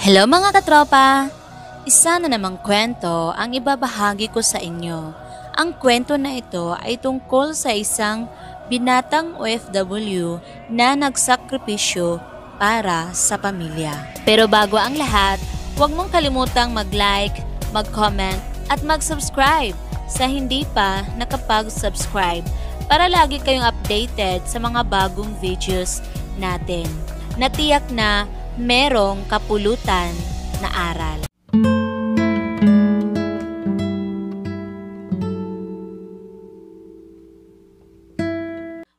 Hello mga katropa! Isa na namang kwento ang ibabahagi ko sa inyo. Ang kwento na ito ay tungkol sa isang binatang OFW na nagsakripisyo para sa pamilya. Pero bago ang lahat, huwag mong kalimutang mag-like, mag-comment at mag-subscribe sa hindi pa nakapag-subscribe para lagi kayong updated sa mga bagong videos natin. Natiyak na merong kapulutan na aral.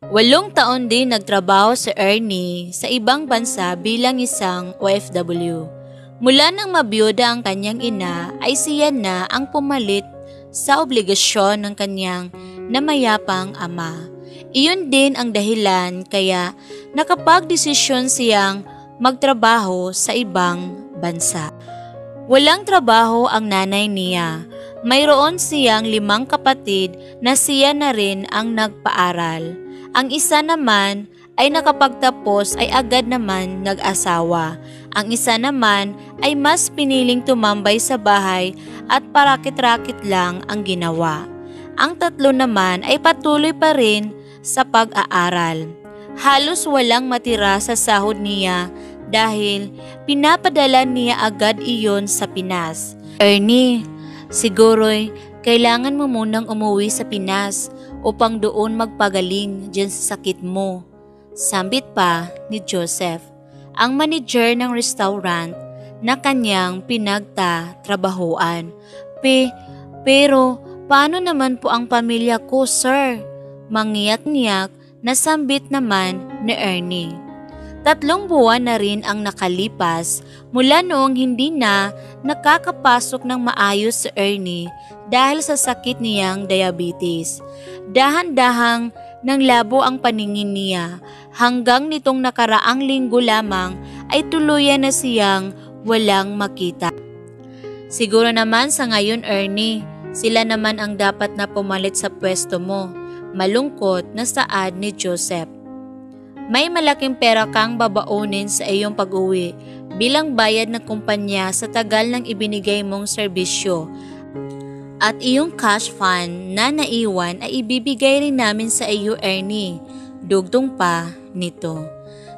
Walong taon din nagtrabaho si Ernie sa ibang bansa bilang isang OFW. Mula nang mabiyuda ang kanyang ina ay siya na ang pumalit sa obligasyon ng kanyang namayapang ama. Iyon din ang dahilan kaya nakapagdesisyon siyang magtrabaho sa ibang bansa. Walang trabaho ang nanay niya. Mayroon siyang 5 kapatid na siya na rin ang nagpaaral. Ang isa naman ay nakapagtapos ay agad naman nag-asawa. Ang isa naman ay mas piniling tumambay sa bahay at parakit-rakit lang ang ginawa. Ang 3 naman ay patuloy pa rin sa pag-aaral. Halos walang matira sa sahod niya dahil pinapadala niya agad iyon sa Pinas. Ernie, siguro'y kailangan mo munang umuwi sa Pinas upang doon magpagaling dyan sa sakit mo. Sambit pa ni Joseph, ang manager ng restaurant na kanyang pinagtatrabahuan. Pero paano naman po ang pamilya ko, sir? Mangiyak-ngiyak na sambit naman ni Ernie. 3 buwan na rin ang nakalipas mula noong hindi na nakakapasok ng maayos si Ernie dahil sa sakit niyang diabetes. Dahan-dahang nang labo ang paningin niya hanggang nitong nakaraang linggo lamang ay tuluyan na siyang walang makita. Siguro naman sa ngayon, Ernie, sila naman ang dapat na pumalit sa pwesto mo. Malungkot na saad ni Joseph. May malaking pera kang babaunin sa iyong pag-uwi bilang bayad ng kumpanya sa tagal ng ibinigay mong serbisyo. At iyong cash fund na naiwan ay ibibigay rin namin sa iyo, Ernie. Dugtong pa nito.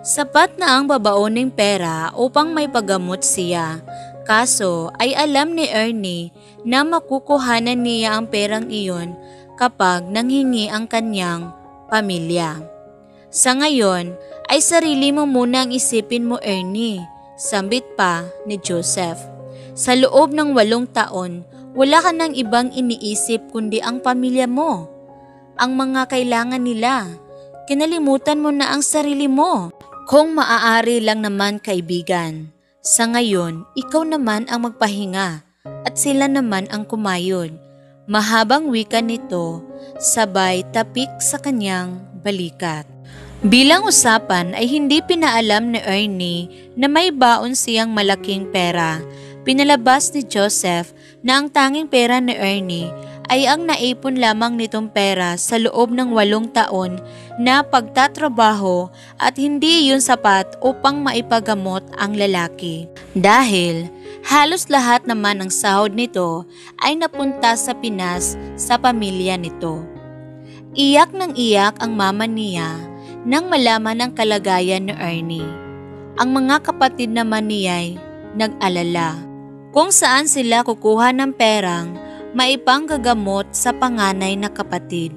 Sapat na ang babauning pera upang may paggamot siya. Kaso ay alam ni Ernie na makukuhanan niya ang perang iyon kapag nanghingi ang kanyang pamilya. Sa ngayon ay sarili mo muna ang isipin mo, Ernie, sambit pa ni Joseph. Sa loob ng 8 taon, wala ka nang ibang iniisip kundi ang pamilya mo. Ang mga kailangan nila. Kinalimutan mo na ang sarili mo. Kung maaari lang naman, kaibigan. Sa ngayon, ikaw naman ang magpahinga at sila naman ang kumayod. Mahabang wika nito, sabay tapik sa kanyang balikat. Bilang usapan ay hindi pinaalam ni Ernie na may baon siyang malaking pera. Pinalabas ni Joseph na ang tanging pera ni Ernie ay ang naipon lamang nitong pera sa loob ng 8 taon na pagtatrabaho at hindi iyon sapat upang maipagamot ang lalaki. Dahil halos lahat naman ng sahod nito ay napunta sa Pinas sa pamilya nito. Iyak ng iyak ang mama niya nang malaman ang kalagayan ni Ernie. Ang mga kapatid naman niya'y nag-alala kung saan sila kukuha ng perang maipanggagamot sa panganay na kapatid.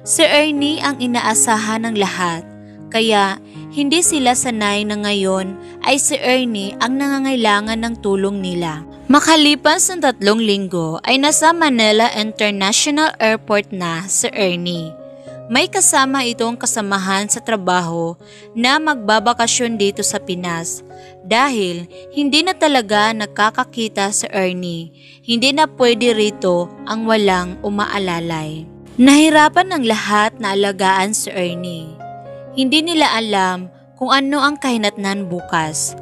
Si Ernie ang inaasahan ng lahat, kaya hindi sila sanay na ngayon ay si Ernie ang nangangailangan ng tulong nila. Makalipas ng 3 linggo ay nasa Manila International Airport na si Ernie. May kasama itong kasamahan sa trabaho na magbabakasyon dito sa Pinas dahil hindi na talaga nakakakita si Ernie. Hindi na pwede rito ang walang umaalalay. Nahirapan ng lahat na alagaan si Ernie. Hindi nila alam kung ano ang kahinatnan bukas.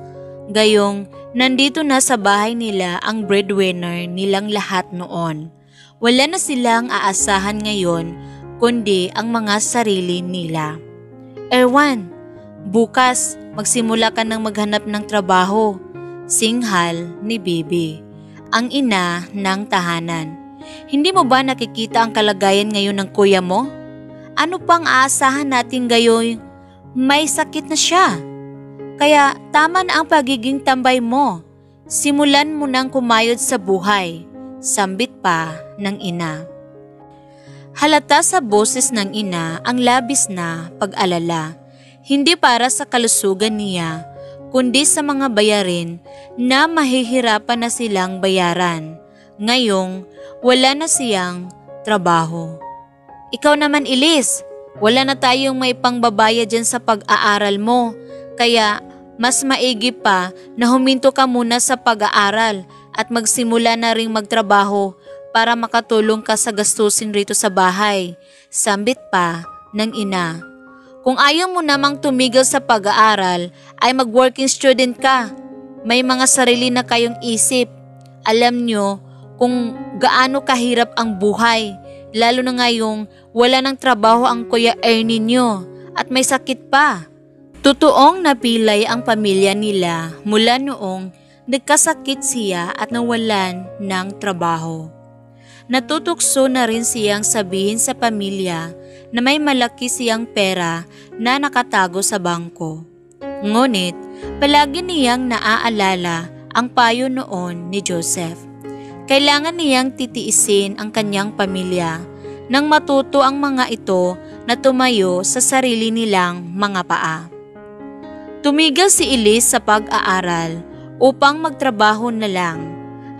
Gayong nandito na sa bahay nila ang breadwinner nilang lahat noon. Wala na silang aasahan ngayon kundi ang mga sarili nila. Erwan, bukas magsimula ka ng maghanap ng trabaho. Singhal ni Bibi, ang ina ng tahanan. Hindi mo ba nakikita ang kalagayan ngayon ng kuya mo? Ano pang aasahan natin gayon? May sakit na siya. Kaya tama na ang pagiging tambay mo. Simulan mo nang kumayod sa buhay, sambit pa ng ina. Halata sa boses ng ina ang labis na pag-alala, hindi para sa kalusugan niya, kundi sa mga bayarin na mahihirapan na silang bayaran. Ngayong wala na siyang trabaho. Ikaw naman, Elise, wala na tayong may pangbabayad dyan sa pag-aaral mo, kaya mas maigi pa na huminto ka muna sa pag-aaral at magsimula na ring magtrabaho para makatulong ka sa gastusin rito sa bahay, sambit pa ng ina. Kung ayaw mo namang tumigil sa pag-aaral ay mag-working student ka. May mga sarili na kayong isip. Alam nyo kung gaano kahirap ang buhay, lalo na ngayong wala ng trabaho ang Kuya Ernie nyo at may sakit pa. Totoong napilay ang pamilya nila mula noong nagkasakit siya at nawalan ng trabaho. Natutukso na rin siyang sabihin sa pamilya na may malaki siyang pera na nakatago sa bangko. Ngunit palagi niyang naaalala ang payo noon ni Joseph. Kailangan niyang titiisin ang kanyang pamilya nang matuto ang mga ito na tumayo sa sarili nilang mga paa. Tumigil si Elise sa pag-aaral upang magtrabaho na lang,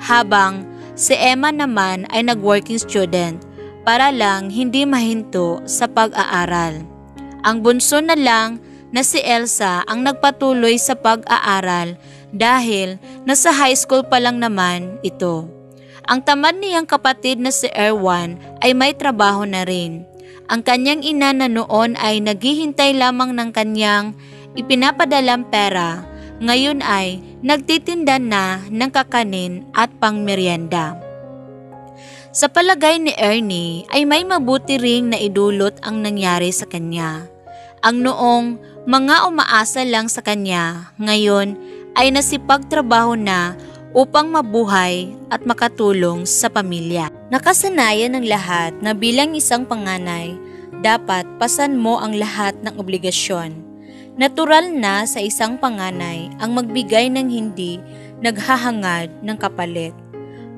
habang si Emma naman ay nag-working student para lang hindi mahinto sa pag-aaral. Ang bunso na lang na si Elsa ang nagpatuloy sa pag-aaral dahil nasa high school pa lang naman ito. Ang tamad niyang kapatid na si Erwan ay may trabaho na rin. Ang kanyang ina na noon ay naghihintay lamang ng kanyang ipinapadalang pera, ngayon ay nagtitinda na ng kakanin at pangmeryenda. Sa palagay ni Ernie ay may mabuti ring naidulot ang nangyari sa kanya. Ang noong mga umaasa lang sa kanya, ngayon ay nasipagtrabaho na upang mabuhay at makatulong sa pamilya. Nakasanayan ng lahat na bilang isang panganay, dapat pasan mo ang lahat ng obligasyon. Natural na sa isang panganay ang magbigay ng hindi naghahangad ng kapalit.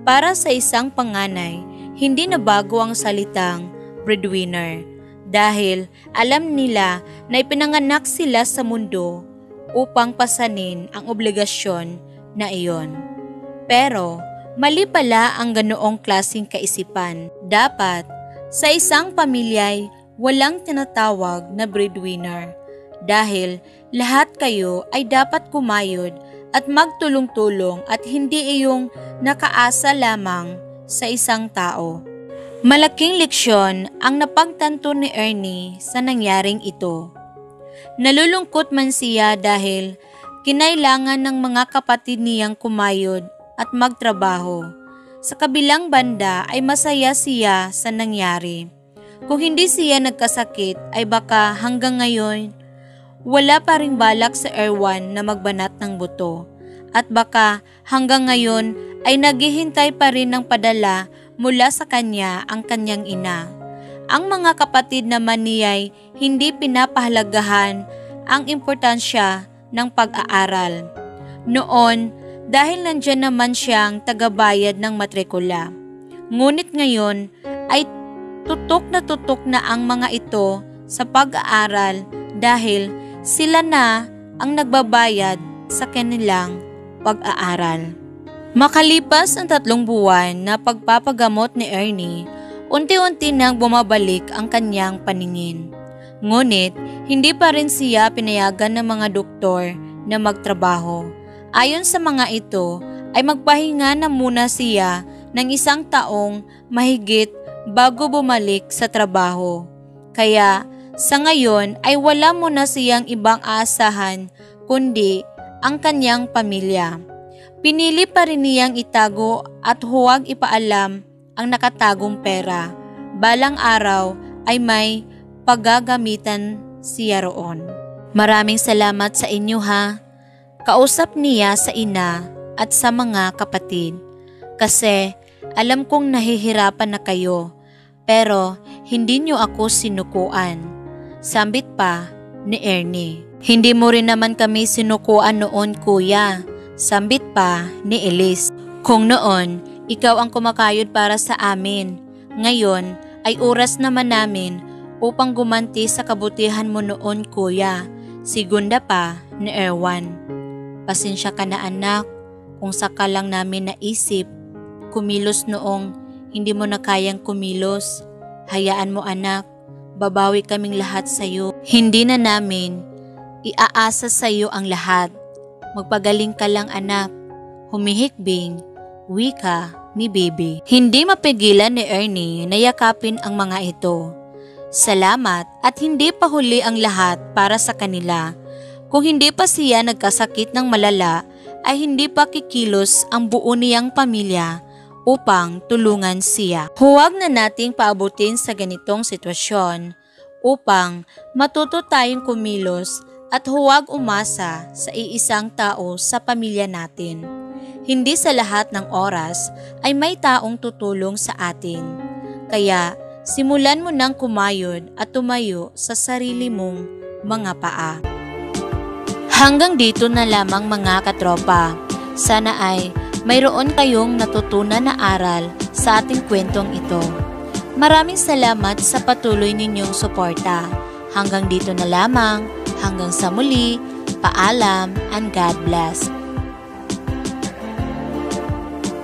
Para sa isang panganay, hindi na bago ang salitang breadwinner dahil alam nila na ipinanganak sila sa mundo upang pasanin ang obligasyon na iyon. Pero mali pala ang ganoong klaseng kaisipan. Dapat sa isang pamilya'y walang tinatawag na breadwinner. Dahil lahat kayo ay dapat kumayod at magtulong-tulong at hindi iyong nakaasa lamang sa isang tao. Malaking leksyon ang napagtanto ni Ernie sa nangyaring ito. Nalulungkot man siya dahil kinailangan ng mga kapatid niyang kumayod at magtrabaho. Sa kabilang banda ay masaya siya sa nangyari. Kung hindi siya nagkasakit ay baka hanggang ngayon wala pa ring balak sa Erwan na magbanat ng buto at baka hanggang ngayon ay naghihintay pa rin ng padala mula sa kanya ang kanyang ina. Ang mga kapatid naman niya'y hindi pinapahalagahan ang importansya ng pag-aaral. Noon, dahil nandyan naman siyang tagabayad ng matrikula. Ngunit ngayon ay tutok na ang mga ito sa pag-aaral dahil sila na ang nagbabayad sa kanilang pag-aaral. Makalipas ang 3 buwan na pagpapagamot ni Ernie, unti-unti nang bumabalik ang kanyang paningin. Ngunit hindi pa rin siya pinayagan ng mga doktor na magtrabaho. Ayon sa mga ito ay magpahinga na muna siya ng 1 taong mahigit bago bumalik sa trabaho. Kaya sa ngayon ay wala mo na siyang ibang aasahan kundi ang kanyang pamilya. Pinili pa rin niyang itago at huwag ipaalam ang nakatagong pera. Balang araw ay may paggagamitan siya roon. Maraming salamat sa inyo ha. Kausap niya sa ina at sa mga kapatid. Kasi alam kong nahihirapan na kayo, pero hindi nyo ako sinukuan. Sambit pa ni Ernie. Hindi mo rin naman kami sinukuan noon, kuya. Sambit pa ni Elise. Kung noon, ikaw ang kumakayod para sa amin. Ngayon ay oras naman namin upang gumanti sa kabutihan mo noon, kuya. Segunda pa ni Erwan. Pasensya ka na, anak, kung saka lang namin naisip kumilos noong hindi mo na kayang kumilos. Hayaan mo, anak, babawi kaming lahat sa iyo. Hindi na namin iaasa sa iyo ang lahat. Magpagaling ka lang, anak. Humihikbing wika ni Baby. Hindi mapigilan ni Ernie na yakapin ang mga ito. Salamat at hindi pa huli ang lahat para sa kanila. Kung hindi pa siya nagkasakit ng malala, ay hindi pa kikilos ang buo niyang pamilya upang tulungan siya. Huwag na nating paabutin sa ganitong sitwasyon upang matuto tayong kumilos at huwag umasa sa iisang tao sa pamilya natin. Hindi sa lahat ng oras ay may taong tutulong sa atin. Kaya simulan mo nang kumayod at tumayo sa sarili mong mga paa. Hanggang dito na lamang mga katropa. Sana ay mayroon kayong natutunan na aral sa ating kwentong ito. Maraming salamat sa patuloy ninyong suporta. Hanggang dito na lamang. Hanggang sa muli. Paalam and God bless.